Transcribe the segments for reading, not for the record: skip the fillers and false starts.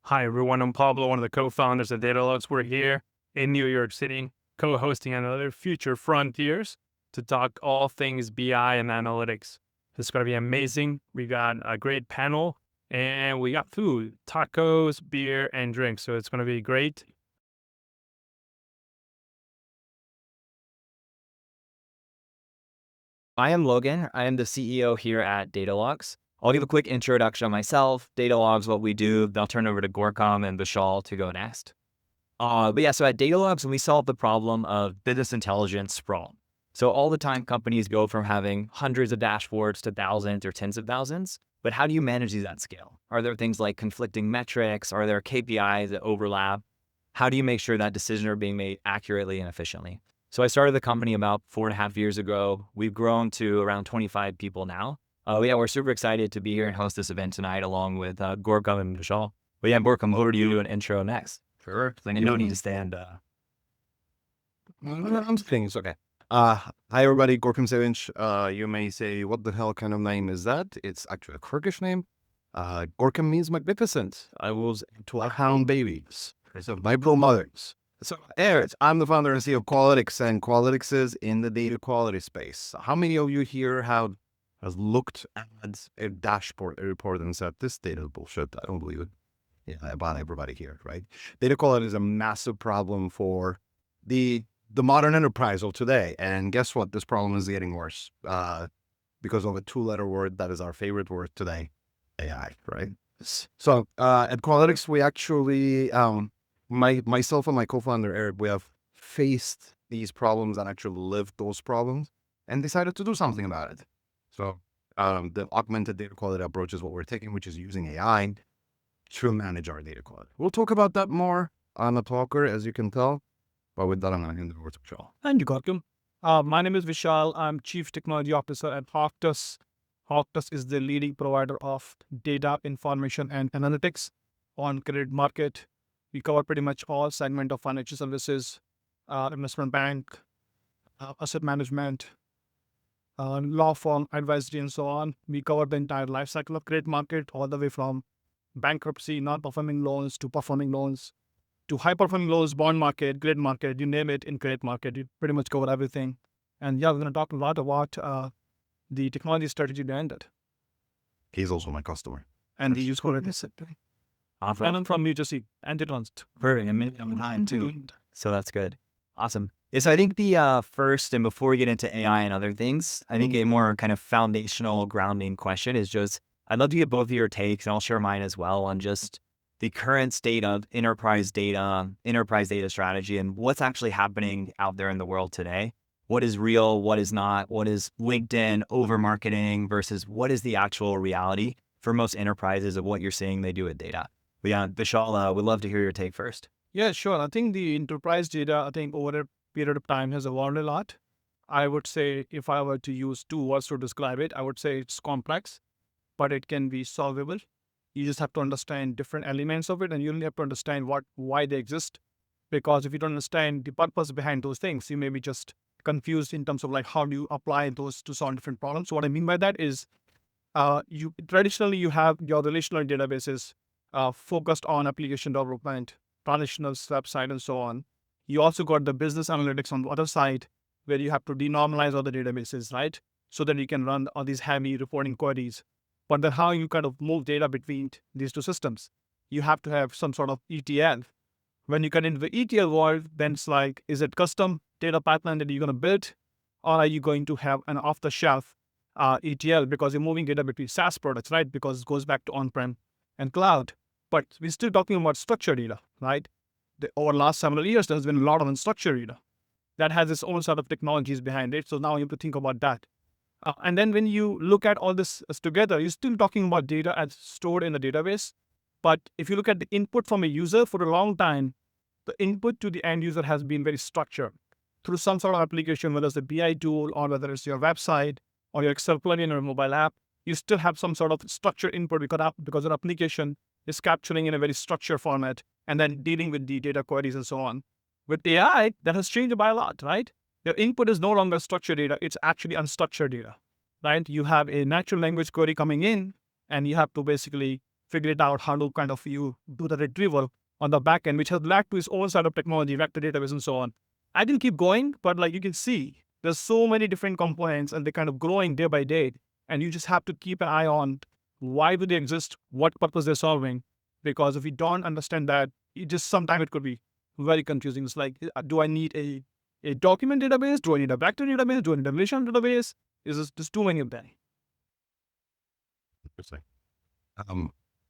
Hi, everyone. I'm Pablo, one of the co-founders of Datalogz. We're here in New York City, co-hosting another Future Frontiers to talk all things BI and analytics. It's going to be amazing. We got a great panel and we got food, tacos, beer, and drinks. So it's going to be great. I am Logan. I am the CEO here at Datalogz. I'll give a quick introduction on myself, Datalogz, what we do. Then I'll turn over to Gorkam and Vishal to go next. So at Datalogz, we solve the problem of business intelligence sprawl. So all the time, companies go from having hundreds of dashboards to thousands or tens of thousands. But how do you manage these at scale? Are there things like conflicting metrics? Are there KPIs that overlap? How do you make sure that decisions are being made accurately and efficiently? So I started the company about 4.5 years ago. We've grown to around 25 people now. We're super excited to be here and host this event tonight along with Gorkam and Vishal. But yeah, Gorkam, over to you to do an intro next. Sure. You don't need to stand. I'm saying it's okay. Hi everybody, Gorkam Sevinch. You may say, what the hell kind of name is that? It's actually a Kurdish name. Gorkam means magnificent. I was to our hound babies. So my little mothers. So Eric, I'm the founder and CEO of Qualitics, and Qualitics is in the data quality space. How many of you here has looked at a dashboard, a report, and said, this data is bullshit, I don't believe it? Yeah, about everybody here, right? Data quality is a massive problem for the modern enterprise of today. And guess what? This problem is getting worse because of a two-letter word that is our favorite word today, AI, right? So at Qualitics, we actually, myself and my co-founder, Eric, we have faced these problems and actually lived those problems and decided to do something about it. So the augmented data quality approach is what we're taking, which is using AI to manage our data quality. We'll talk about that more on the talker, as you can tell. But with that, I'm going to hand it over to Vishal. Thank you, Gorkam. My name is Vishal. I'm Chief Technology Officer at Hawktus. Hawktus is the leading provider of data, information, and analytics on credit market. We cover pretty much all segment of financial services, investment bank, asset management, law firm, advisory, and so on. We cover the entire life cycle of credit market, all the way from bankruptcy, non-performing loans, to performing loans, to high-performing loans, bond market, credit market, you name it in credit market. You pretty much cover everything. And yeah, we're going to talk a lot about the technology strategy behind it. He's also my customer. And he used Qualitics. And I'm from New Jersey, and it runs. Perfect. And maybe I'm behind too. So that's good. Awesome. Yeah, so I think the first, and before we get into AI and other things, I think a more kind of foundational grounding question is just, I'd love to get both of your takes, and I'll share mine as well, on just the current state of enterprise data strategy, and what's actually happening out there in the world today. What is real? What is not? What is LinkedIn over marketing versus what is the actual reality for most enterprises of what you're seeing they do with data? But yeah, Vishal, would love to hear your take first. Yeah, sure. I think the enterprise data, over a period of time has evolved a lot. I would say, if I were to use two words to describe it, I would say it's complex, but it can be solvable. You just have to understand different elements of it, and you only have to understand why they exist. Because if you don't understand the purpose behind those things, you may be just confused in terms of like, how do you apply those to solve different problems. So what I mean by that is, you have your relational databases focused on application development, traditional website, and so on. You also got the business analytics on the other side, where you have to denormalize all the databases, right? So that you can run all these heavy reporting queries. But then how you kind of move data between these two systems? You have to have some sort of ETL. When you get into the ETL world, then it's like, is it custom data pipeline that you're going to build? Or are you going to have an off-the-shelf ETL, because you're moving data between SaaS products, right? Because it goes back to on-prem and cloud. But we're still talking about structured data, right? Over the last several years, there's been a lot of unstructured data that has its own set of technologies behind it. So now you have to think about that. And then when you look at all this together, you're still talking about data as stored in the database. But if you look at the input from a user, for a long time, the input to the end user has been very structured through some sort of application, whether it's a BI tool or whether it's your website or your Excel plugin or mobile app. You still have some sort of structured input because an application is capturing in a very structured format and then dealing with the data queries and so on. With AI, that has changed by a lot, right? Your input is no longer structured data, it's actually unstructured data, right? You have a natural language query coming in, and you have to basically figure it out how to kind of you do the retrieval on the back end, which has led to its own set of technology, vector database and so on. I can keep going, but like you can see, there's so many different components and they're kind of growing day by day. And you just have to keep an eye on why do they exist, what purpose they're solving. Because if you don't understand that, sometimes it could be very confusing. It's like, do I need a document database? Do I need a vector database? Do I need a relational database? Is this just too many of them? Interesting.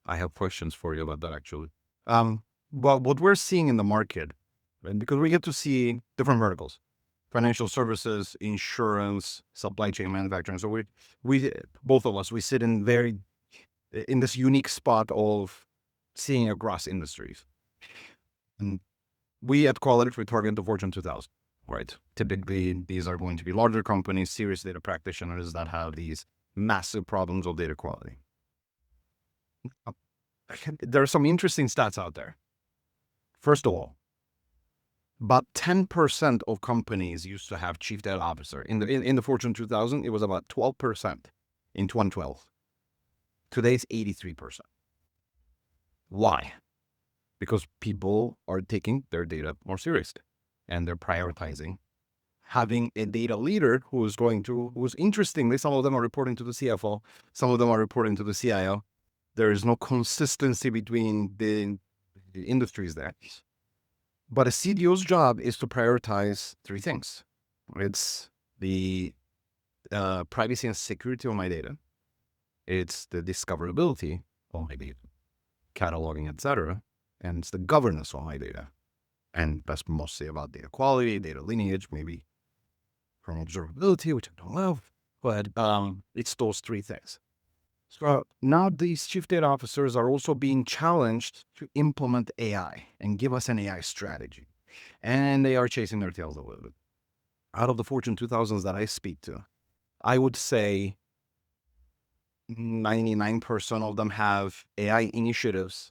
I have questions for you about that actually. But what we're seeing in the market, and because we get to see different verticals, financial services, insurance, supply chain manufacturing. So we both of us, we sit in this unique spot of seeing across industries. And we at Quality, we target the Fortune 2000, right? Typically, these are going to be larger companies, serious data practitioners that have these massive problems of data quality. There are some interesting stats out there. First of all, about 10% of companies used to have chief data officer. In the Fortune 2000, it was about 12% in 2012. Today it's 83%. Why? Because people are taking their data more seriously and they're prioritizing having a data leader who's interestingly, some of them are reporting to the CFO, some of them are reporting to the CIO. There is no consistency between the industries there. But a CDO's job is to prioritize three things. It's the privacy and security of my data. It's the discoverability of my data, cataloging, etc. And it's the governance of my data. And that's mostly about data quality, data lineage, maybe from observability, which I don't love. But it's those three things. So now these chief data officers are also being challenged to implement AI and give us an AI strategy. And they are chasing their tails a little bit. Out of the Fortune 2000s that I speak to, I would say 99% of them have AI initiatives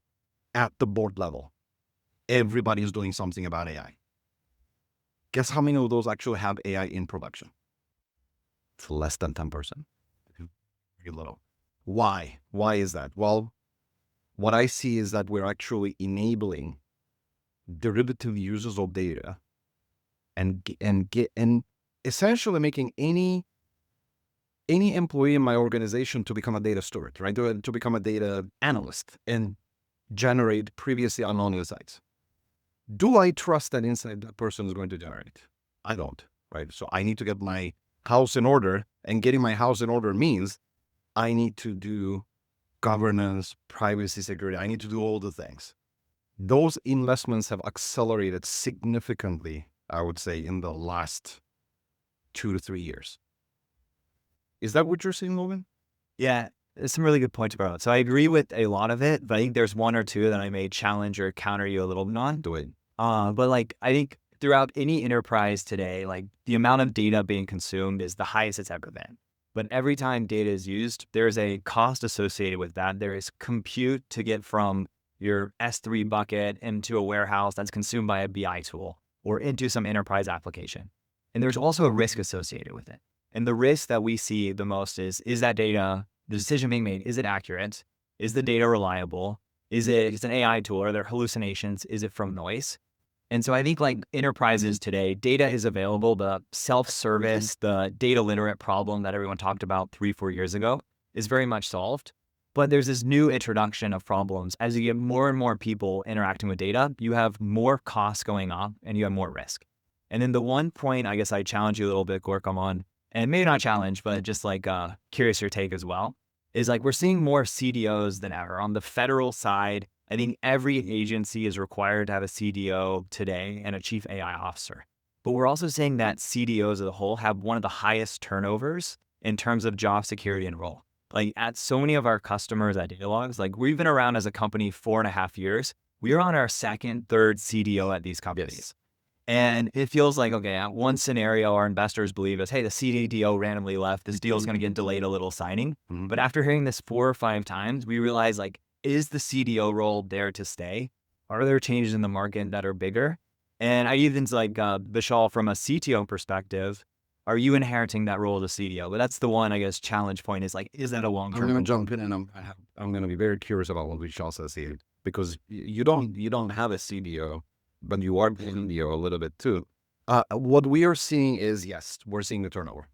at the board level. Everybody is doing something about AI. Guess how many of those actually have AI in production? It's less than 10%. Very little. Why? Why is that? Well, what I see is that we're actually enabling derivative uses of data and essentially making any employee in my organization to become a data steward, right? To become a data analyst and generate previously unknown insights. Do I trust that insight that person is going to generate? I don't, right? So I need to get my house in order, and getting my house in order means I need to do governance, privacy, security. I need to do all the things. Those investments have accelerated significantly, I would say, in the last 2 to 3 years. Is that what you're seeing, Logan? Yeah, there's some really good points about it. So I agree with a lot of it, but I think there's one or two that I may challenge or counter you a little bit on. Do it. But like, I think throughout any enterprise today, like the amount of data being consumed is the highest it's ever been. But every time data is used, there's a cost associated with that. There is compute to get from your S3 bucket into a warehouse that's consumed by a BI tool or into some enterprise application. And there's also a risk associated with it. And the risk that we see the most is that data, the decision being made, is it accurate? Is the data reliable? Is it's an AI tool? Are there hallucinations? Is it from noise? And so I think like enterprises today, data is available. The self-service, the data literate problem that everyone talked about 3-4 years ago is very much solved. But there's this new introduction of problems. As you get more and more people interacting with data, you have more costs going up and you have more risk. And then the one point I guess I challenge you a little bit, Gorkam, on, and maybe not challenge, but just like curious your take as well, is like we're seeing more CDOs than ever. On the federal side, I think every agency is required to have a CDO today and a chief AI officer. But we're also seeing that CDOs as a whole have one of the highest turnovers in terms of job security and role. Like at so many of our customers at Datalogz, like we've been around as a company 4.5 years. We're on our second, third CDO at these companies. Yes. And it feels like, okay, one scenario our investors believe is, hey, the CDO randomly left. This deal is going to get delayed a little signing. Mm-hmm. But after hearing this 4 or 5 times, we realize like, is the CDO role there to stay? Are there changes in the market that are bigger? And I even like Vishal from a CTO perspective, are you inheriting that role as a CDO? But that's the one, I guess, challenge point is like, is that a I'm going to long-term? jump in, and I'm going to be very curious about what Vishal says here, because you don't have a CDO, but you are CDO a little bit too. What we are seeing is, yes, we're seeing the turnover.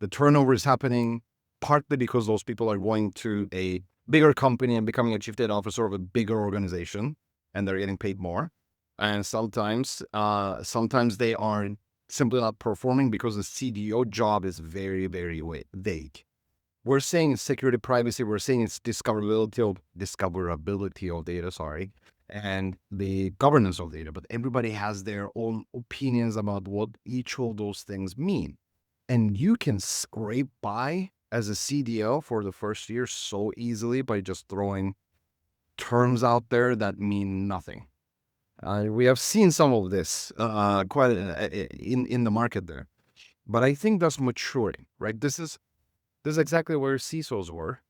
The turnover is happening partly because those people are going to a bigger company and becoming a chief data officer of a bigger organization, and they're getting paid more. And sometimes they are simply not performing because the CDO job is very, very vague. We're saying it's security, privacy. We're saying it's discoverability of data, and the governance of data. But everybody has their own opinions about what each of those things mean. And you can scrape by as a CDO for the first year so easily by just throwing terms out there that mean nothing. We have seen some of this quite in the market there, but I think that's maturing, right? This is exactly where CISOs were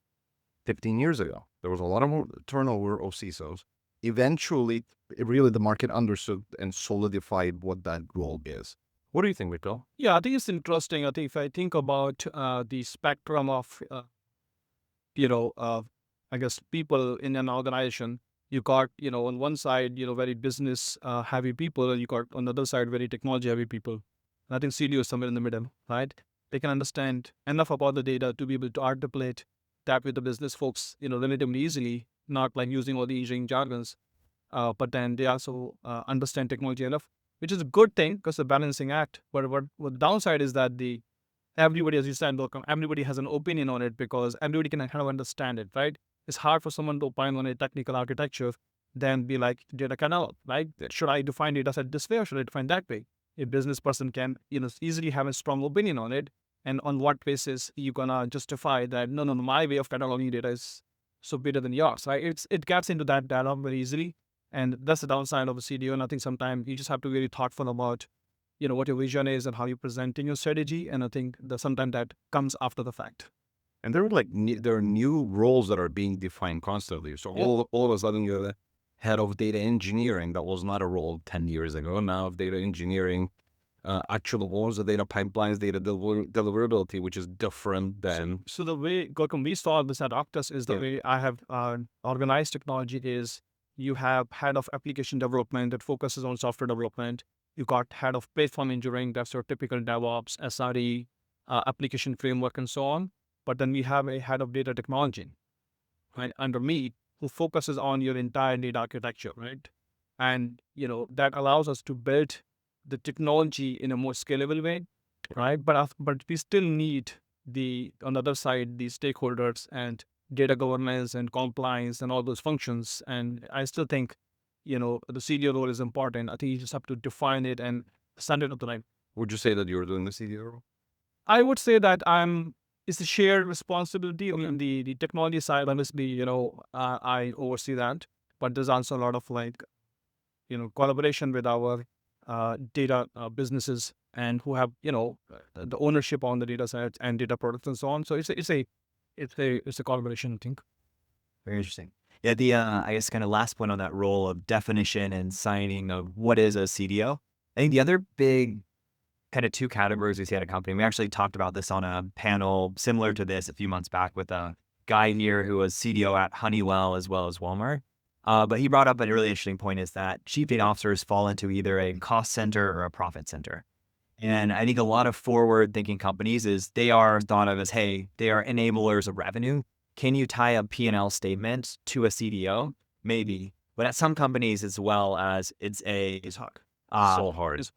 15 years ago. There was a lot of more turnover of CISOs. Eventually, really the market understood and solidified what that role is. What do you think, Vito? Yeah, I think it's interesting. I think if I think about the spectrum of, I guess people in an organization, you got, on one side, very business heavy people, and you got on the other side, very technology heavy people. And I think CDO is somewhere in the middle, right? They can understand enough about the data to be able to articulate that with the business folks, relatively easily, not like using all the engineering jargons. But then they also understand technology enough, which is a good thing because it's a balancing act. But what the downside is that everybody, as you said, everybody has an opinion on it because everybody can kind of understand it, right? It's hard for someone to opine on a technical architecture, then be like data canal, right? Should I define data set this way or should I define that way? A business person can, easily have a strong opinion on it. And on what basis you gonna justify that? No, my way of cataloging data is superior than yours, right? It gets into that dialogue very easily. And that's the downside of a CDO. And I think sometimes you just have to be really thoughtful about, what your vision is and how you present in your strategy. And I think that sometimes that comes after the fact. And there are new roles that are being defined constantly. So all of a sudden you're the head of data engineering. That was not a role 10 years ago. Now data engineering actual roles, the data pipelines, data deliverability, which is different than. So the way, Gorkum, we saw this at Octus is the way I have organized technology is you have head of application development that focuses on software development. You got head of platform engineering, that's your typical DevOps, SRE, application framework, and so on. But then we have a head of data technology, right, under me, who focuses on your entire data architecture, right? And, that allows us to build the technology in a more scalable way, right? But we still need on the other side, the stakeholders and data governance and compliance and all those functions. And I still think, the CDO role is important. I think you just have to define it and stand it up the line. Would you say that you're doing the CDO role? I would say that it's a shared responsibility on the technology side. Honestly, I oversee that, but there's also a lot of collaboration with our data businesses and who have the ownership on the data sets and data products and so on. So it's a collaboration, I think. Very interesting. Yeah, the I guess kind of last point on that role of definition and signing of what is a CDO. I think the other big kind of two categories we see at a company. We actually talked about this on a panel similar to this a few months back with a guy here who was CDO at Honeywell as well as Walmart. But he brought up a really interesting point is that chief data officers fall into either a cost center or a profit center. And I think a lot of forward-thinking companies is they are thought of as, hey, they are enablers of revenue. Can you tie a P&L statement to a CDO? Maybe. But at some companies as well as it's so hard.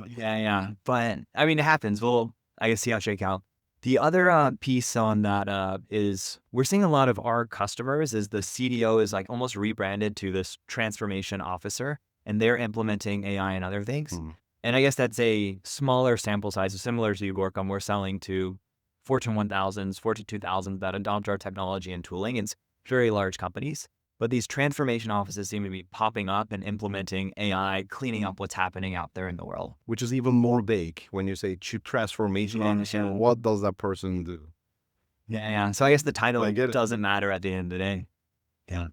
Yeah. But I mean, it happens. We'll, I guess, see how it shake out. The other piece on that is we're seeing a lot of our customers is the CDO is like almost rebranded to this transformation officer, and they're implementing AI and other things. Mm. And I guess that's a smaller sample size, similar to Gorkum. We're selling to Fortune 1000s, Fortune 2000 that adopt our technology and tooling. It's very large companies. But these transformation offices seem to be popping up and implementing AI, cleaning up what's happening out there in the world. Which is even more vague when you say chief transformation officer. What does that person do? Yeah. So I guess the title doesn't matter at the end of the day. Yeah.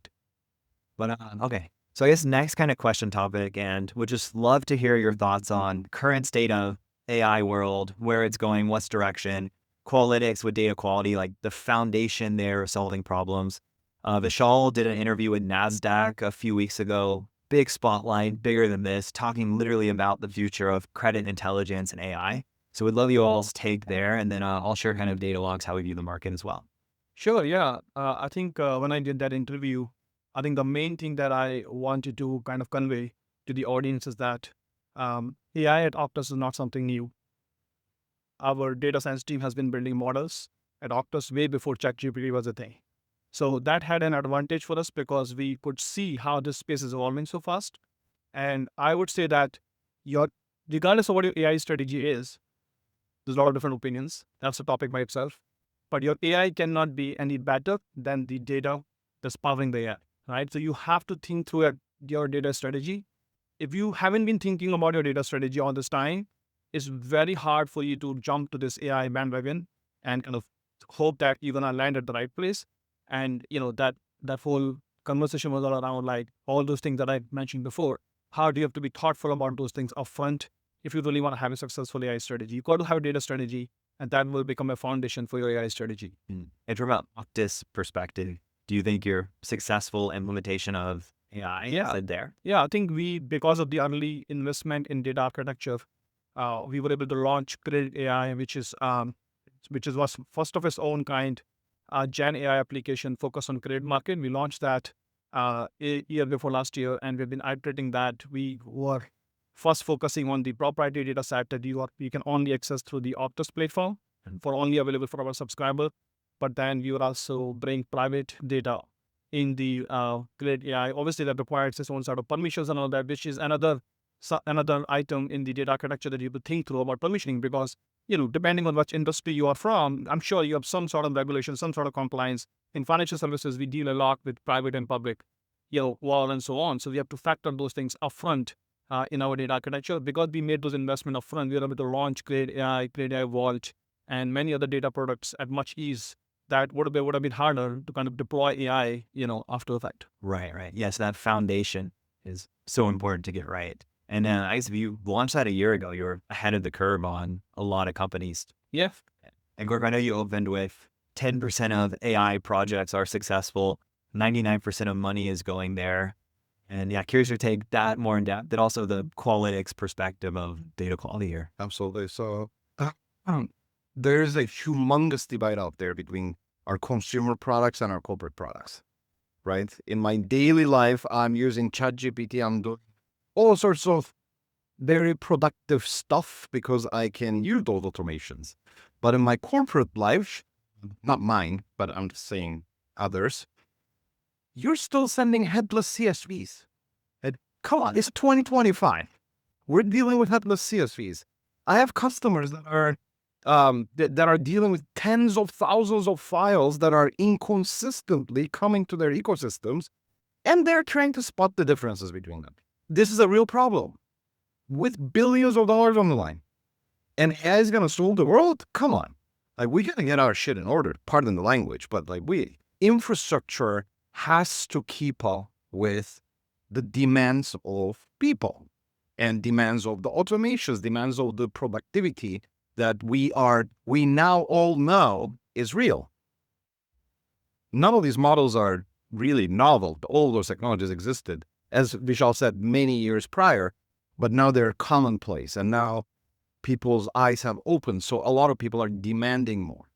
But okay. So I guess next kind of question topic, and would just love to hear your thoughts on current state of AI world, where it's going, what's direction, Qualytics with data quality, like the foundation there of solving problems. Vishal did an interview with NASDAQ a few weeks ago, big spotlight, bigger than this, talking literally about the future of credit intelligence and AI. So we'd love you all's take there, and then I'll share kind of Datalogz, how we view the market as well. Sure, yeah. I think when I did that interview, I think the main thing that I wanted to kind of convey to the audience is that AI at Optus is not something new. Our data science team has been building models at Optus way before ChatGPT was a thing. So that had an advantage for us because we could see how this space is evolving so fast. And I would say that regardless of what your AI strategy is, there's a lot of different opinions. That's a topic by itself. But your AI cannot be any better than the data that's powering the AI, right? So you have to think through your data strategy. If you haven't been thinking about your data strategy all this time, it's very hard for you to jump to this AI bandwagon and kind of hope that you're gonna land at the right place. And that whole conversation was all around like all those things that I mentioned before. How do you have to be thoughtful about those things upfront if you really want to have a successful AI strategy? You got to have a data strategy, and that will become a foundation for your AI strategy. And from an Optus perspective, do you think your successful implementation of AI is there? Yeah, I think because of the early investment in data architecture, we were able to launch Credit AI, which was first of its own kind, Gen AI application focused on credit market. We launched that a year before last year, and we've been iterating that. We were first focusing on the proprietary data set that you can only access through the Optus platform for only available for our subscriber. But then we would also bring private data in the Credit AI. Obviously, that requires its own sort of permissions and all that, which is another item in the data architecture that you have to think through about permissioning, because depending on which industry you are from, I'm sure you have some sort of regulation, some sort of compliance. In financial services, we deal a lot with private and public, wall and so on. So we have to factor those things upfront in our data architecture. Because we made those investments upfront, we were able to launch Credit AI Vault, and many other data products at much ease that would have been harder to kind of deploy AI, after the fact. Right. Yes, that foundation is so important to get right. And I guess if you launched that a year ago, you were ahead of the curve on a lot of companies. Yeah. And Gork, I know you opened with 10% of AI projects are successful, 99% of money is going there. And yeah, curious to take that more in depth, and also the Qualytics perspective of data quality here. Absolutely. So there's a humongous divide out there between our consumer products and our corporate products, right? In my daily life, I'm using ChatGPT. I'm doing all sorts of very productive stuff because I can use those automations. But in my corporate life, not mine, but I'm just saying others, you're still sending headless CSVs. And come on, it's 2025. We're dealing with headless CSVs. I have customers that are dealing with tens of thousands of files that are inconsistently coming to their ecosystems, and they're trying to spot the differences between them. This is a real problem with billions of dollars on the line. And AI is going to solve the world? Come on. Like, we got to get our shit in order, pardon the language, but infrastructure has to keep up with the demands of people and demands of the automations, demands of the productivity that we now all know is real. None of these models are really novel. All those technologies existed, as Vishal said, many years prior, but now they're commonplace, and now people's eyes have opened, so a lot of people are demanding more.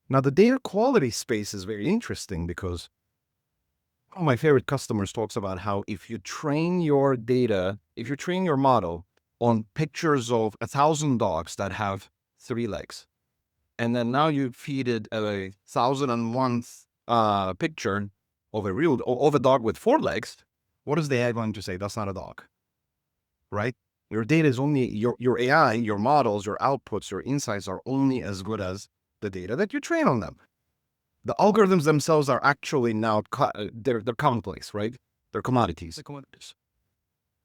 Now, the data quality space is very interesting because one of my favorite customers talks about how if you train your model on pictures of 1,000 dogs that have 3 legs, and then now you feed it a 1,001 picture of a dog with 4 legs, what is the AI going to say? That's not a dog, right? Your data is only, your AI, your models, your outputs, your insights are only as good as the data that you train on them. The algorithms themselves are actually now, they're commonplace, right? They're commodities. The commodities.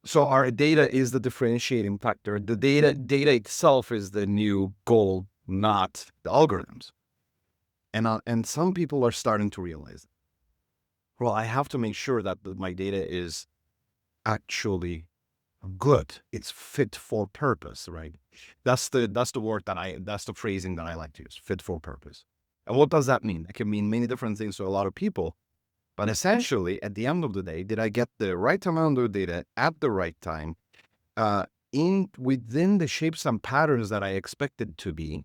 So our data is the differentiating factor. The data itself is the new goal, not the algorithms. And some people are starting to realize, well, I have to make sure that my data is actually good. It's fit for purpose, right? That's the word that's the phrasing that I like to use, fit for purpose. And what does that mean? It can mean many different things to a lot of people. But essentially, at the end of the day, did I get the right amount of data at the right time, in within the shapes and patterns that I expected to be,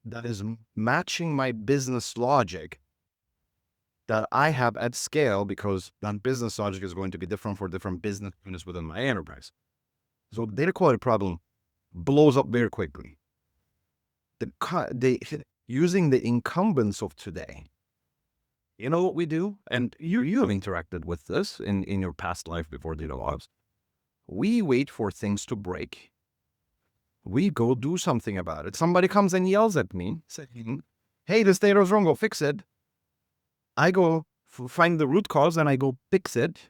that is matching my business logic that I have at scale, because that business logic is going to be different for different business units within my enterprise. So data quality problem blows up very quickly. Using the incumbents of today, you know what we do? And you have interacted with this in your past life before Datalogz. We wait for things to break. We go do something about it. Somebody comes and yells at me saying, hey, this data is wrong, go fix it. I go find the root cause and I go fix it.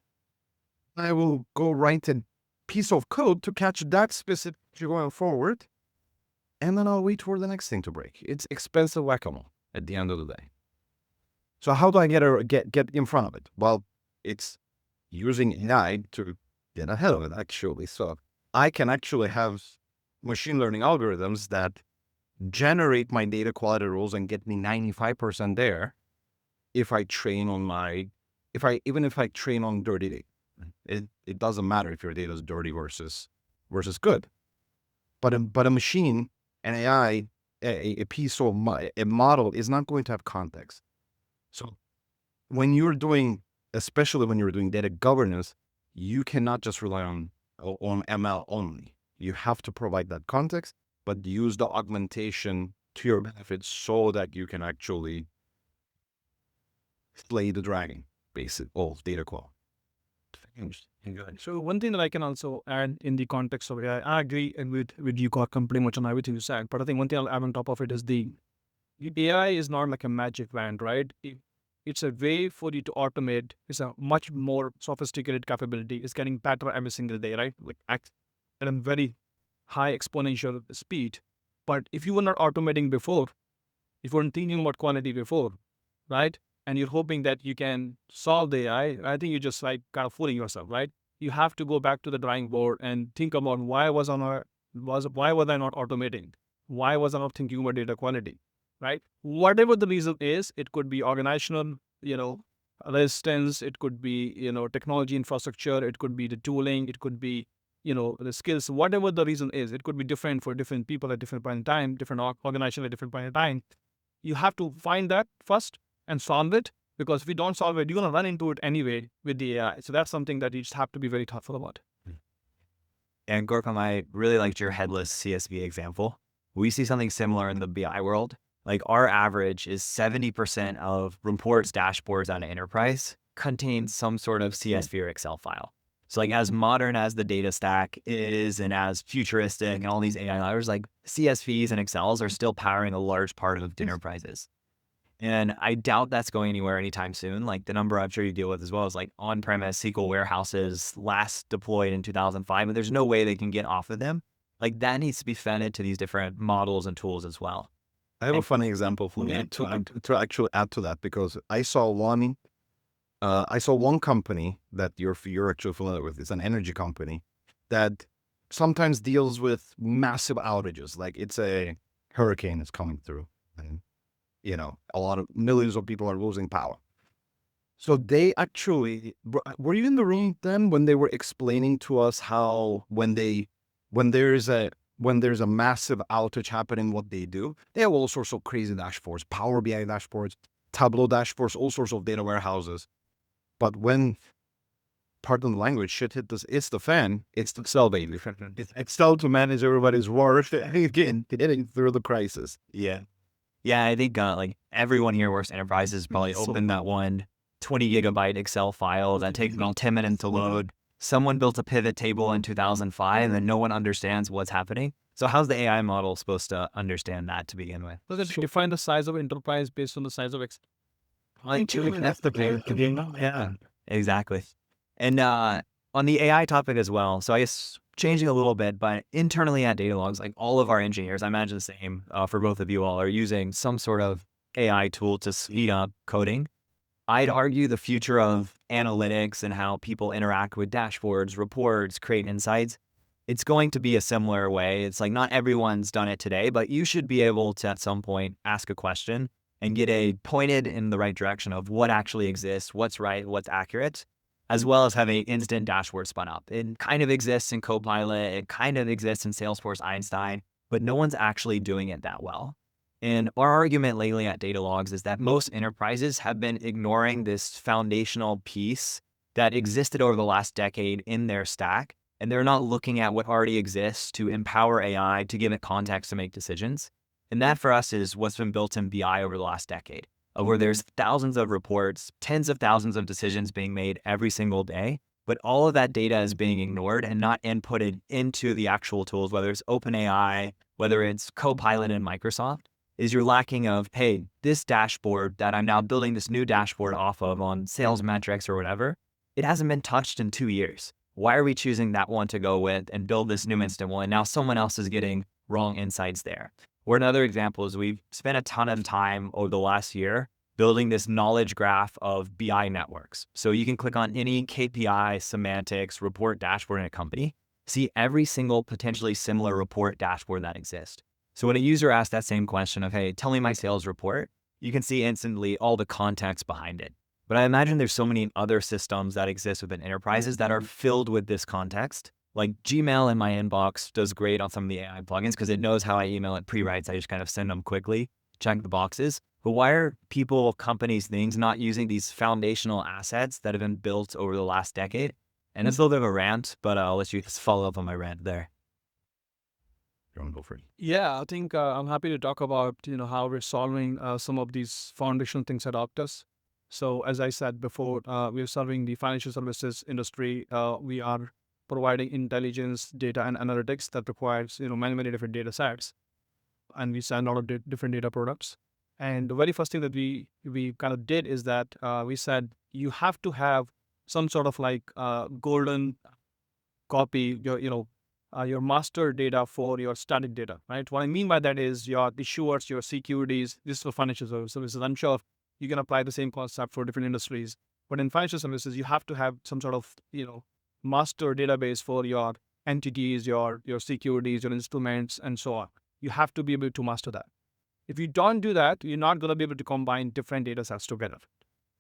I will go write a piece of code to catch that specific issue going forward. And then I'll wait for the next thing to break. It's expensive whack-a-mole at the end of the day. So how do I get in front of it? Well, it's using AI to get ahead of it, actually. So I can actually have machine learning algorithms that generate my data quality rules and get me 95% there if I train on even if I train on dirty data. It doesn't matter if your data is dirty versus good. But a machine, an AI, a piece of a model is not going to have context. So especially when you're doing data governance, you cannot just rely on ML only. You have to provide that context, but use the augmentation to your benefit so that you can actually slay the dragon, of data quality. So one thing that I can also add in the context of AI, I agree with you, Gorkam, pretty much on everything you said. But I think one thing I'll add on top of it is the AI is not like a magic wand, right? It's a way for you to automate. It's a much more sophisticated capability. It's getting better every single day, right? Like at a very high exponential speed. But if you were not automating before, if you weren't thinking about quality before, right? And you're hoping that you can solve the AI, I think you're just like kind of fooling yourself, right? You have to go back to the drawing board and think about why was I not automating? Why was I not thinking about data quality? Right? Whatever the reason is, it could be organizational, resistance, it could be, technology infrastructure, it could be the tooling, it could be, the skills, whatever the reason is, it could be different for different people at different point in time, different organization at different point in time. You have to find that first and solve it, because if you don't solve it, you're going to run into it anyway with the AI. So that's something that you just have to be very thoughtful about. And Gorkam, I really liked your headless CSV example. We see something similar in the BI world. Like our average is 70% of reports, dashboards on an enterprise contains some sort of CSV or Excel file. So like as modern as the data stack is and as futuristic and all these AI libraries, like CSVs and Excels are still powering a large part of enterprises. And I doubt that's going anywhere anytime soon. Like the number I'm sure you deal with as well is like on-premise SQL warehouses last deployed in 2005, and there's no way they can get off of them. Like that needs to be fed into these different models and tools as well. I have a funny example for me to actually add to that, because I saw one company that you're actually familiar with. It's an energy company that sometimes deals with massive outages. Like it's a hurricane is coming through, and a lot of millions of people are losing power. So they actually, were you in the room then when they were explaining to us how when there's a massive outage happening, what they do? They have all sorts of crazy dashboards, Power BI dashboards, Tableau dashboards, all sorts of data warehouses. But when, pardon the language, shit it's the fan, it's the Excel, baby. It's Excel to manage everybody's work again, getting through the crisis. Yeah. Yeah, I think like everyone here works enterprises probably opened that one 20 gigabyte Excel file that takes about 10 minutes to load. Someone built a pivot table in 2005 and no one understands what's happening. So how's the AI model supposed to understand that to begin with? So that define the size of enterprise based on the size of Excel. That's the big, yeah, exactly. And on the AI topic as well, so I guess changing a little bit, but internally at Datalogz, like all of our engineers, I imagine the same for both of you all, are using some sort of AI tool to speed up coding. I'd argue the future of analytics and how people interact with dashboards, reports, create insights it's going to be a similar way. It's like not everyone's done it today, but you should be able to at some point ask a question and get a pointed in the right direction of what actually exists, what's right, what's accurate, as well as have an instant dashboard spun up. It kind of exists in Copilot. It kind of exists in Salesforce Einstein, but no one's actually doing it that well. And our argument lately at Datalogz is that most enterprises have been ignoring this foundational piece that existed over the last decade in their stack, and they're not looking at what already exists to empower AI to give it context to make decisions. And that for us is what's been built in BI over the last decade, where there's thousands of reports, tens of thousands of decisions being made every single day, but all of that data is being ignored and not inputted into the actual tools, whether it's OpenAI, whether it's Copilot in Microsoft, is you're lacking of, hey, this dashboard that I'm now building this new dashboard off of on sales metrics or whatever, it hasn't been touched in 2 years. Why are we choosing that one to go with and build this new instant one? And now someone else is getting wrong insights there. Or another example is we've spent a ton of time over the last year building this knowledge graph of BI networks. So you can click on any KPI, semantics, report dashboard in a company, see every single potentially similar report dashboard that exists. So when a user asks that same question of, hey, tell me my sales report, you can see instantly all the context behind it. But I imagine there's so many other systems that exist within enterprises that are filled with this context. Like Gmail in my inbox does great on some of the AI plugins because it knows how I email it pre-writes. I just kind of send them quickly, check the boxes. But why are people, companies, things not using these foundational assets that have been built over the last decade? And it's a little bit of a rant, but I'll let you follow up on my rant there. You want to go for it? Yeah, I think I'm happy to talk about how we're solving some of these foundational things at Optus. So as I said before, we're serving the financial services industry. We are providing intelligence, data, and analytics that requires many different data sets, and we send a lot of different data products. And the very first thing that we kind of did is that we said you have to have some sort of like golden copy, your master data for your static data, right? What I mean by that is your issuers, your securities. This is for financial services. I'm sure you can apply the same concept for different industries, but in financial services, you have to have some sort of master database for your entities, your securities, your instruments, and so on. You have to be able to master that. If you don't do that, you're not going to be able to combine different data sets together.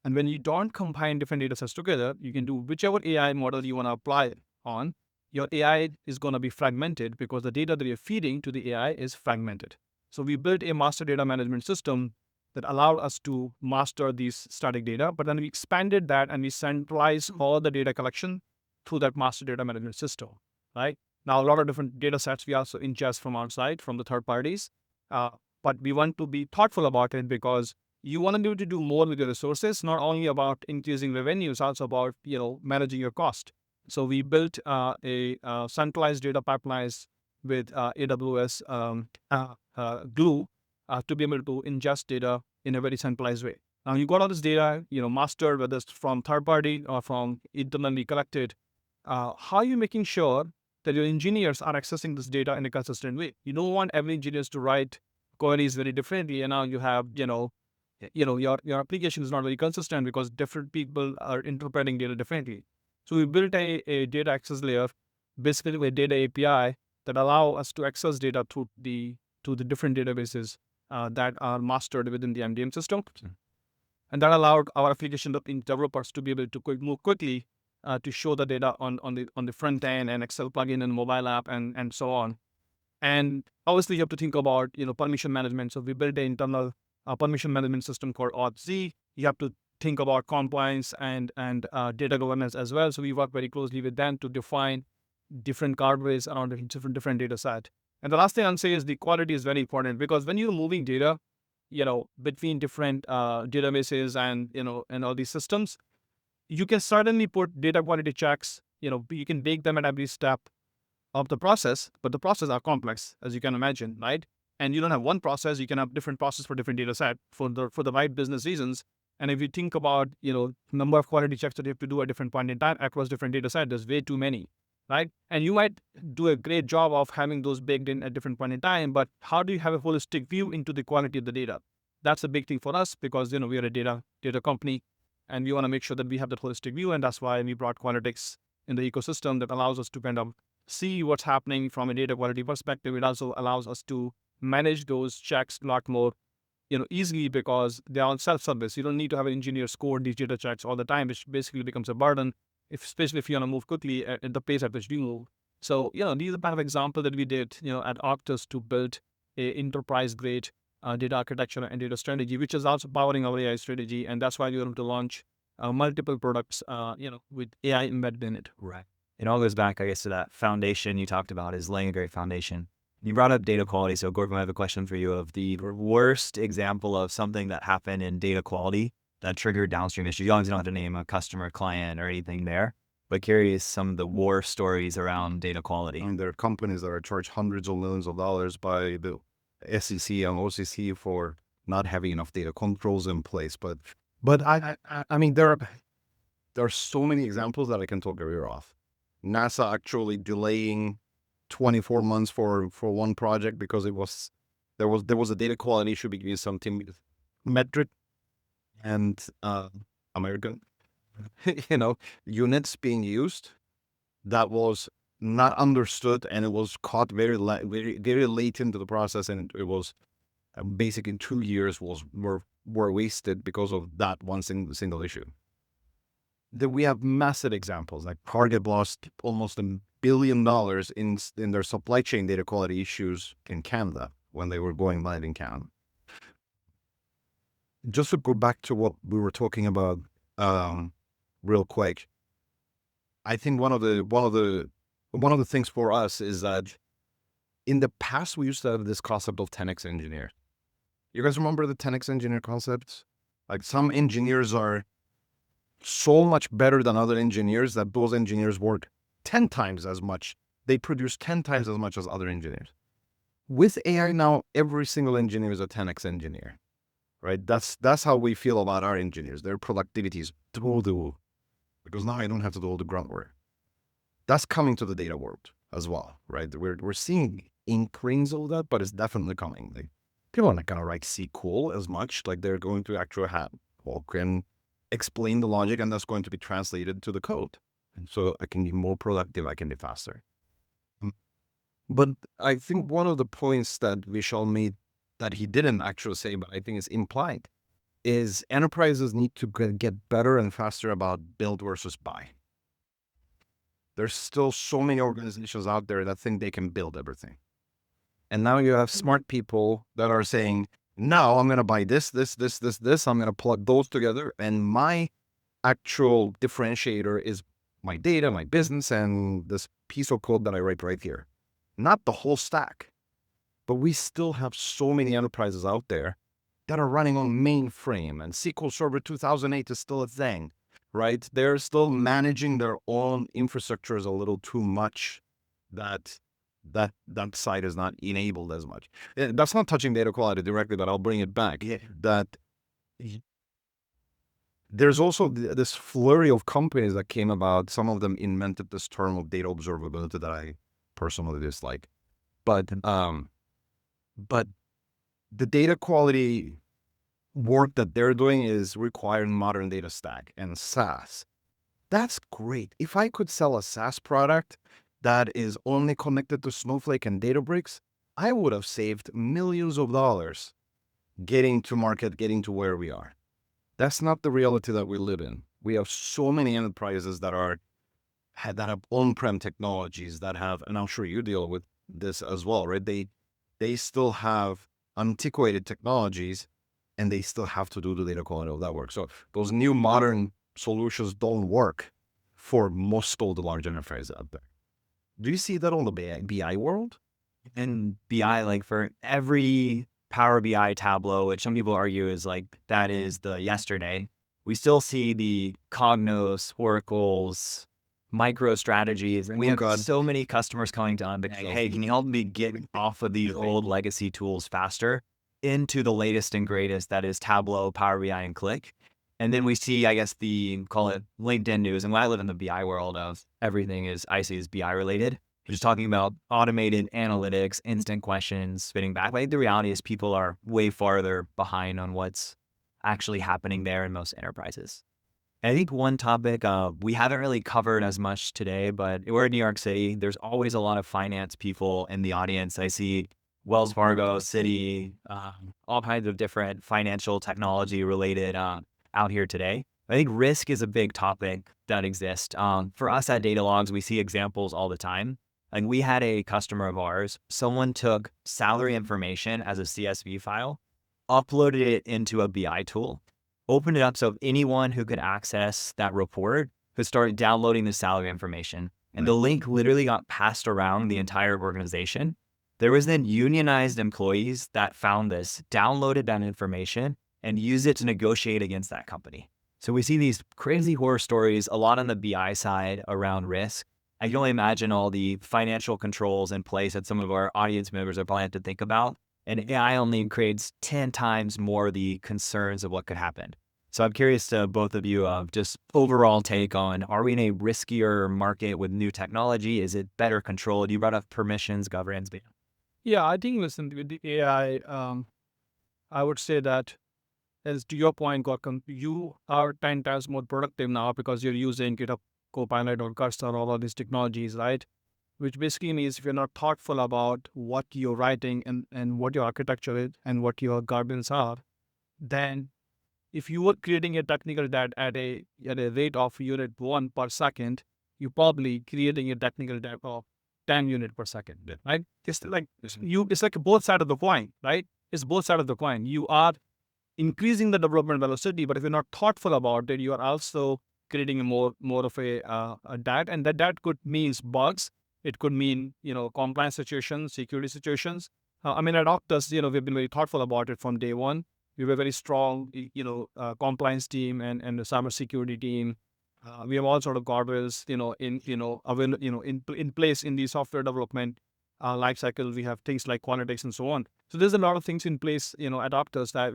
And when you don't combine different data sets together, you can do whichever AI model you want to apply on. Your AI is going to be fragmented because the data that you're feeding to the AI is fragmented. So we built a master data management system that allowed us to master these static data, but then we expanded that and we centralized all the data collection through that master data management system, right? Now, a lot of different data sets we also ingest from outside, from the third parties, but we want to be thoughtful about it because you want to be able to do more with your resources, not only about increasing revenues, also about managing your cost. So we built a centralized data pipelines with AWS Glue to be able to ingest data in a very centralized way. Now you got all this data, mastered, whether it's from third party or from internally collected. How are you making sure that your engineers are accessing this data in a consistent way? You don't want every engineers to write queries very differently, and now you have your application is not very consistent because different people are interpreting data differently. So we built a data access layer, basically a data API that allow us to access data to the different databases that are mastered within the MDM system. And that allowed our application developers to be able to move quickly to show the data on the front end and Excel plugin and mobile app and so on. And obviously you have to think about permission management. So we built an internal permission management system called Auth. You have to think about compliance and data governance as well. So we work very closely with them to define different guardrails around the different data set. And the last thing I'll say is the quality is very important because when you're moving data, between different databases and all these systems, you can certainly put data quality checks. You can bake them at every step of the process, but the processes are complex, as you can imagine, right? And you don't have one process; you can have different process for different data set for the right business reasons. And if you think about number of quality checks that you have to do at different point in time across different data set, there's way too many, right? And you might do a great job of having those baked in at different point in time, but how do you have a holistic view into the quality of the data? That's a big thing for us because we are a data company, and we want to make sure that we have that holistic view, and that's why we brought Qualitics in the ecosystem that allows us to kind of see what's happening from a data quality perspective. It also allows us to manage those checks a lot more, easily, because they are self-service. You don't need to have an engineer score these data checks all the time, which basically becomes a burden, especially if you want to move quickly at the pace at which we move. So, these are kind of example that we did, at Octus to build a enterprise-grade data architecture and data strategy, which is also powering our AI strategy. And that's why we were able to launch multiple products, with AI embedded in it. Right. It all goes back, I guess, to that foundation you talked about, is laying a great foundation. You brought up data quality. So Gorkum, I have a question for you of the worst example of something that happened in data quality that triggered downstream issues. You obviously don't have to name a customer, client, or anything there, but curious some of the war stories around data quality. I mean, there are companies that are charged hundreds of millions of dollars by the SEC and OCC for not having enough data controls in place. But I mean, there are so many examples that I can talk your ear off. NASA actually delaying 24 months for one project because there was a data quality issue between some team metric and American units being used that was not understood, and it was caught very late into the process, and it was basically 2 years were wasted because of that one single issue. Then we have massive examples, like Target lost almost $1 billion in their supply chain data quality issues in Canada when they were going live in Canada. Just to go back to what we were talking about real quick, I think one of the things for us is that in the past we used to have this concept of 10x engineer. You guys remember the 10x engineer concept? Like, some engineers are so much better than other engineers that those engineers work 10 times as much. They produce 10 times as much as other engineers. With AI now, every single engineer is a 10x engineer, right? That's how we feel about our engineers. Their productivity is through, because now I don't have to do all the grunt work. That's coming to the data world as well, right? We're seeing inklings of that, but it's definitely coming. Like, people are not gonna write SQL as much. Like, they're going to actually have can explain the logic, and that's going to be translated to the code. And so I can be more productive, I can be faster. But I think one of the points that Vishal made that he didn't actually say, but I think is implied, is enterprises need to get better and faster about build versus buy. There's still so many organizations out there that think they can build everything. And now you have smart people that are saying, no, I'm going to buy this. I'm going to plug those together. And my actual differentiator is my data, my business, and this piece of code that I write right here. Not the whole stack. But we still have so many enterprises out there that are running on mainframe, and SQL Server 2008 is still a thing, right? They're still managing their own infrastructures a little too much, that side is not enabled as much. That's not touching data quality directly, but I'll bring it back. Yeah. That there's also this flurry of companies that came about. Some of them invented this term of data observability that I personally dislike. But the data quality work that they're doing is requiring modern data stack and SaaS. That's great. If I could sell a SaaS product that is only connected to Snowflake and Databricks, I would have saved millions of dollars getting to market, getting to where we are. That's not the reality that we live in. We have so many enterprises that have on-prem technologies that have, and I'm sure you deal with this as well, right? They still have antiquated technologies, and they still have to do the data quality of that work. So those new modern solutions don't work for most of the large enterprises out there. Do you see that on the BI world? And BI, like for every Power BI Tableau, which some people argue is like, that is the yesterday, we still see the Cognos, Oracles, MicroStrategies. And we have so many customers coming to us, hey, can you help me get off of these old legacy tools faster into the latest and greatest, that is Tableau, Power BI, and Click. And then we see, I guess, call it LinkedIn news. And when I live in the BI world of everything I see is BI related. We're just talking about automated analytics, instant questions, spitting back. Like, the reality is people are way farther behind on what's actually happening there in most enterprises. I think one topic we haven't really covered as much today, but we're in New York City. There's always a lot of finance people in the audience. I see Wells Fargo, Citi, all kinds of different financial technology related out here today. I think risk is a big topic that exists. For us at Datalogz, we see examples all the time. Like we had a customer of ours, someone took salary information as a CSV file, uploaded it into a BI tool, opened it up so anyone who could access that report could start downloading the salary information. And the link literally got passed around the entire organization. There was then unionized employees that found this, downloaded that information, and used it to negotiate against that company. So we see these crazy horror stories a lot on the BI side around risk. I can only imagine all the financial controls in place that some of our audience members are planning to think about. And AI only creates 10 times more the concerns of what could happen. So I'm curious to both of you of just overall take on, are we in a riskier market with new technology? Is it better controlled? You brought up permissions, governance. Yeah, I think, listen, with the AI, I would say that, as to your point, Gorkam, you are 10 times more productive now because you're using GitHub Copilot or Cursor, all of these technologies, right? Which basically means if you're not thoughtful about what you're writing and what your architecture is and what your guardrails are, then if you were creating a technical debt at a rate of unit 1 per second, you're probably creating a technical debt of 10 unit per second, right? It's like it's like both sides of the coin, right? It's both sides of the coin. You are increasing the development velocity, but if you're not thoughtful about it, you are also creating a more of a debt, and that could mean bugs. It could mean compliance situations, security situations. I mean, at Octus, we've been very thoughtful about it from day one. We have a very strong, compliance team and the cybersecurity team. We have all sort of guardrails, in place in the software development life cycle. We have things like quality and so on. So there's a lot of things in place, at Octus that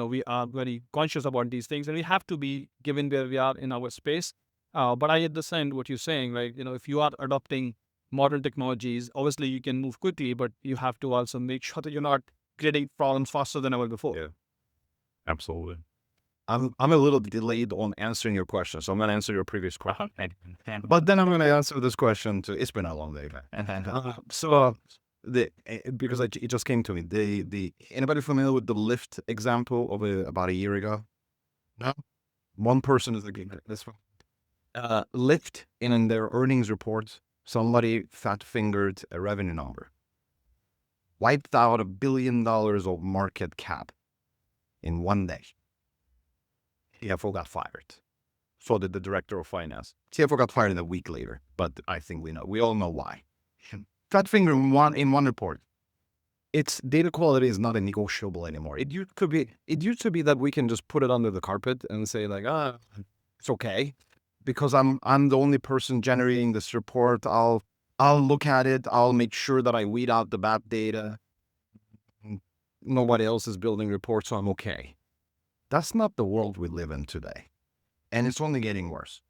we are very conscious about these things, and we have to be, given where we are in our space. But I understand what you're saying, right? If you are adopting modern technologies, obviously you can move quickly, but you have to also make sure that you're not creating problems faster than ever before. Yeah. Absolutely. I'm a little delayed on answering your question, so I'm going to answer your previous question. But then I'm going to answer this question too. It's been a long day. Because it just came to me. The anybody familiar with the Lyft example of about a year ago? No. One person is again this one. Lyft in their earnings report, somebody fat fingered a revenue number, wiped out $1 billion of market cap in one day. CFO got fired. So did the director of finance. CFO got fired a week later, but I think we all know why. Fat finger in one report. Its data quality is not a negotiable anymore. It used to be that we can just put it under the carpet and say like, it's okay, because I'm the only person generating this report. I'll look at it. I'll make sure that I weed out the bad data. Nobody else is building reports, so I'm okay. That's not the world we live in today. And it's only getting worse.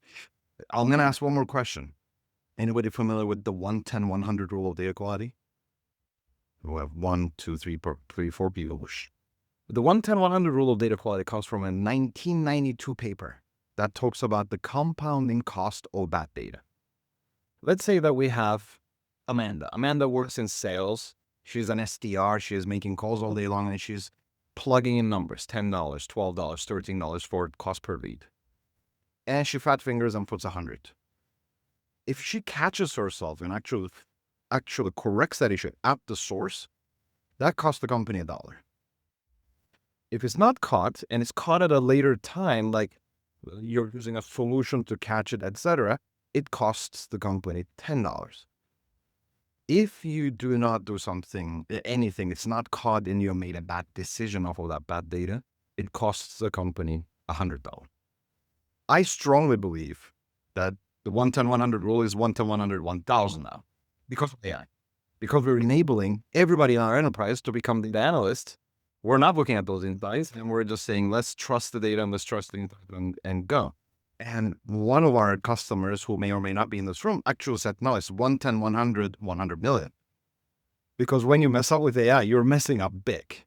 I'm going to ask one more question. Anybody familiar with the 110-100 rule of data quality? We have 1, 2, 3, 4 people. The 110-100 rule of data quality comes from a 1992 paper that talks about the compounding cost of bad data. Let's say that we have Amanda. Amanda works in sales. She's an SDR. She is making calls all day long, and she's plugging in numbers, $10, $12, $13 for cost per lead. And she fat fingers and puts 100. If she catches herself and actually corrects that issue at the source, that costs the company $1. If it's not caught, and it's caught at a later time, like you're using a solution to catch it, etc., it costs the company $10. If you do not do anything, it's not caught and you made a bad decision off of that bad data, it costs the company $100. I strongly believe that the 110-100 rule is 110-100, 1,000 now, because of AI. Because we're enabling everybody in our enterprise to become data analysts. We're not looking at those insights, and we're just saying, let's trust the data and let's trust the insights and go. And one of our customers, who may or may not be in this room, actually said, no, it's 110, 100, 100 million. Because when you mess up with AI, you're messing up big.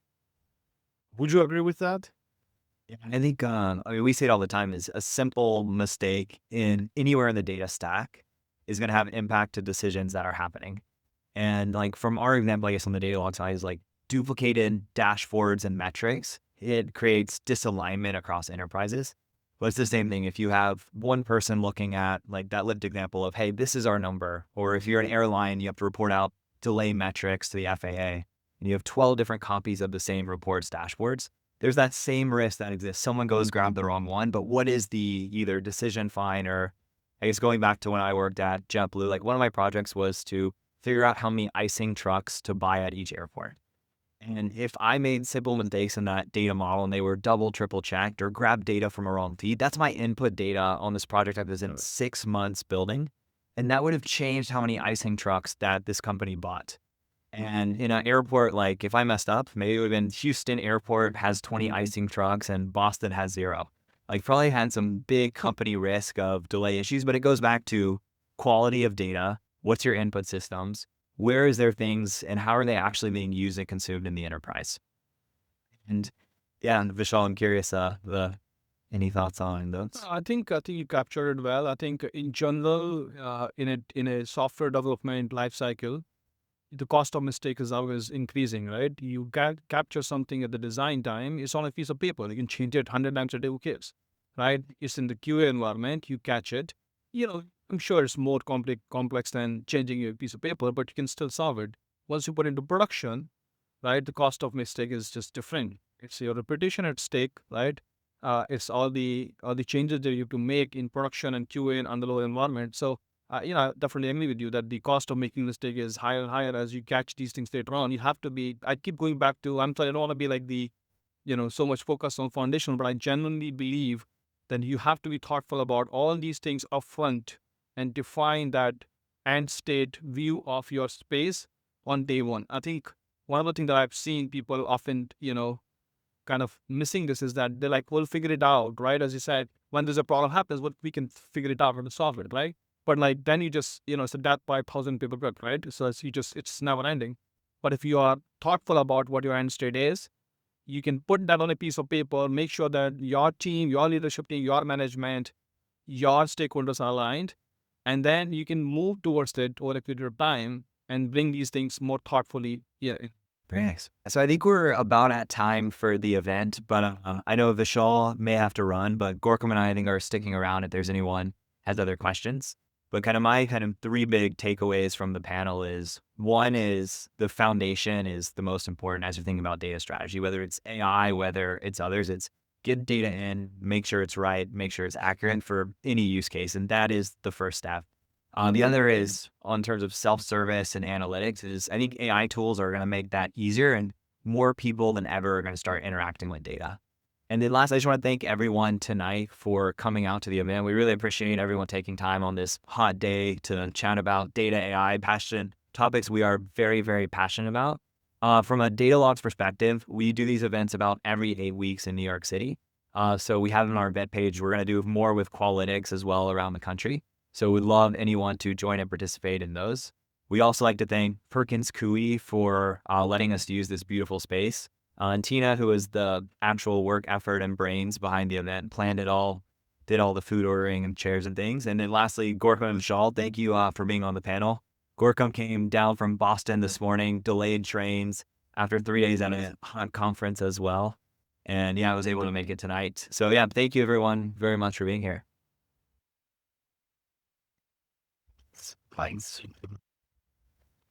Would you agree with that? Yeah, I think, I mean, we say it all the time is a simple mistake in anywhere in the data stack is going to have an impact to decisions that are happening. And like from our example, I guess on the data log side is like duplicated dashboards and metrics. It creates disalignment across enterprises. But it's the same thing if you have one person looking at like that lived example of, hey, this is our number. Or if you're an airline, you have to report out delay metrics to the FAA and you have 12 different copies of the same reports dashboards. There's that same risk that exists. Someone goes grab the wrong one, but what is the either decision fine or I guess going back to when I worked at JetBlue, like one of my projects was to figure out how many icing trucks to buy at each airport. And if I made simple mistakes in that data model and they were double, triple checked or grabbed data from a wrong feed, that's my input data on this project I was in 6 months building. And that would have changed how many icing trucks that this company bought. And in an airport, like if I messed up, maybe it would have been Houston Airport has 20 icing trucks and Boston has 0. Like probably had some big company risk of delay issues, but it goes back to quality of data. What's your input systems? Where is there things and how are they actually being used and consumed in the enterprise? And yeah, and Vishal, I'm curious, any thoughts on those? I think you captured it well. I think in general, in a software development life cycle, the cost of mistake is always increasing, right? You capture something at the design time, it's on a piece of paper. You can change it 100 times a day, who cares, right? It's in the QA environment, you catch it. I'm sure it's more complex than changing a piece of paper, but you can still solve it. Once you put it into production, right, the cost of mistake is just different. It's your reputation at stake, right? It's all the changes that you have to make in production and QA and underload environment. So I definitely agree with you that the cost of making mistake is higher and higher as you catch these things later on. You have to be. I keep going back to. I'm sorry, I don't want to be like so much focus on foundational, but I genuinely believe that you have to be thoughtful about all these things upfront and define that end state view of your space on day one. I think one of the things that I've seen people often, kind of missing this is that they're like, we'll figure it out, right? As you said, when there's a problem happens, what we can figure it out and solve it, right? But like then you just, it's a death by 1,000 paper cut, right? So it's never ending. But if you are thoughtful about what your end state is, you can put that on a piece of paper, make sure that your team, your leadership team, your management, your stakeholders are aligned, and then you can move towards it over a period of time and bring these things more thoughtfully. Yeah. Very nice. So I think we're about at time for the event, but I know Vishal may have to run, but Gorkum and I think are sticking around if there's anyone has other questions. But kind of my kind of 3 big takeaways from the panel is one is the foundation is the most important as you're thinking about data strategy, whether it's AI, whether it's others, it's get data in, make sure it's right, make sure it's accurate for any use case. And that is the first step. The other is on terms of self-service and analytics is I think AI tools are going to make that easier and more people than ever are going to start interacting with data. And then last, I just want to thank everyone tonight for coming out to the event. We really appreciate everyone taking time on this hot day to chat about data, AI, passion topics we are very, very passionate about. From a Datalogz perspective, we do these events about every 8 weeks in New York City. So we have on our event page, we're going to do more with Qualytics as well around the country. So we'd love anyone to join and participate in those. We also like to thank Perkins Coie for letting us use this beautiful space. And Tina, who is the actual work effort and brains behind the event, planned it all, did all the food ordering and chairs and things. And then lastly, Gorkum and Vishal, thank you for being on the panel. Gorkum came down from Boston this morning, delayed trains after 3 days at a hot conference as well. And yeah, I was able to make it tonight. So yeah, thank you everyone very much for being here. Thanks.